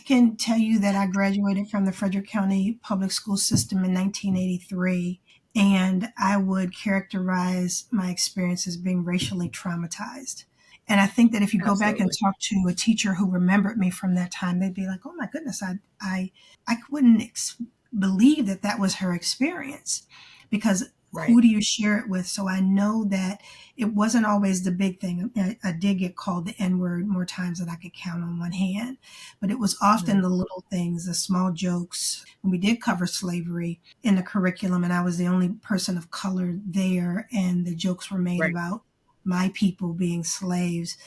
can tell you that I graduated from the Frederick County Public School System in 1983, and I would characterize my experience as being racially traumatized. And I think that if you go back and Absolutely. talk to a teacher who remembered me from that time, they'd be like, "Oh my goodness, I couldn't believe that that was her experience," because Right. who do you share it with? So I know that it wasn't always the big thing. I did get called the N word more times than I could count on one hand, but it was often Mhm. the little things, the small jokes. And we did cover slavery in the curriculum, and I was the only person of color there, and the jokes were made Right. about my people being slaves.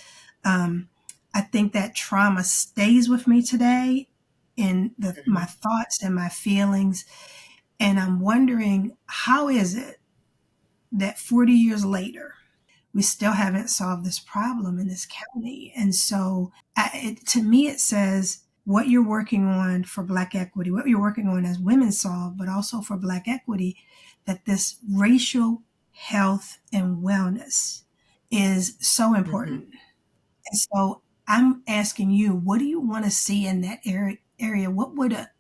Um, I think that trauma stays with me today in my Mhm. thoughts and my feelings. And I'm wondering, how is it that 40 years later, we still haven't solved this problem in this county? And so to me, it says what you're working on for Black equity, what you're working on as Women Solve, but also for Black equity, that this racial health and wellness is so Mhm. important. And so I'm asking you, what do you want to see in that area? What would a,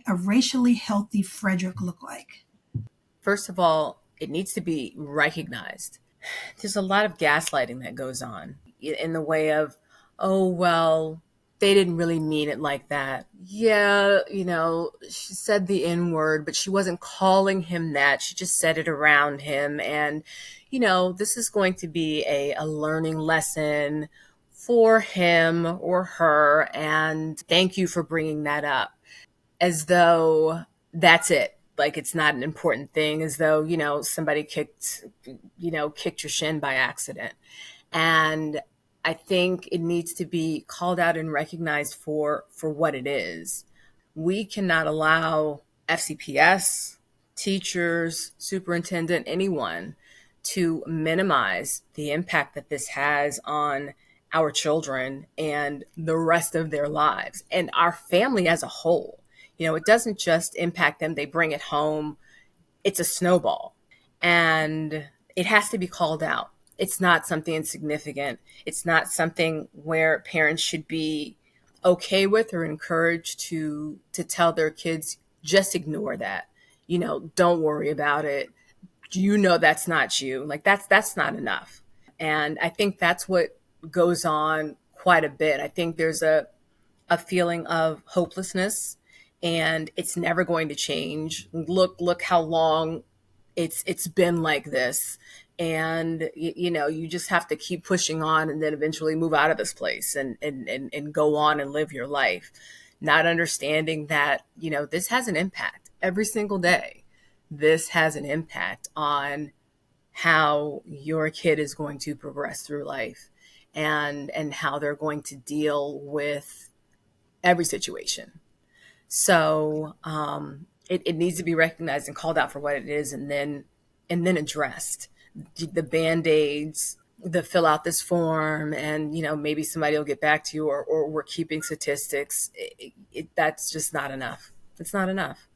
a racially healthy Frederick look like? First of all, it needs to be recognized. There's a lot of gaslighting that goes on in the way of, oh, well, they didn't really mean it like that. Yeah, she said the N word, but she wasn't calling him that. She just said it around him. And, this is going to be a learning lesson for him or her. And thank you for bringing that up, as though that's it. Like it's not an important thing, as though, somebody kicked your shin by accident. And I think it needs to be called out and recognized for what it is. We cannot allow FCPS, teachers, superintendent, anyone to minimize the impact that this has on our children and the rest of their lives and our family as a whole. It doesn't just impact them, they bring it home. It's a snowball, and it has to be called out. It's not something insignificant. It's not something where parents should be okay with or encouraged to tell their kids, just ignore that. Don't worry about it. That's not you. Like that's not enough. And I think that's what goes on quite a bit. I think there's a feeling of hopelessness, and it's never going to change. Look how long it's been like this. And you just have to keep pushing on, and then eventually move out of this place and go on and live your life, not understanding that this has an impact every single day. This has an impact on how your kid is going to progress through life, and how they're going to deal with every situation. So it needs to be recognized and called out for what it is, and then addressed. The band-aids, the fill out this form, and maybe somebody will get back to you, or we're keeping statistics. That's just not enough. It's not enough.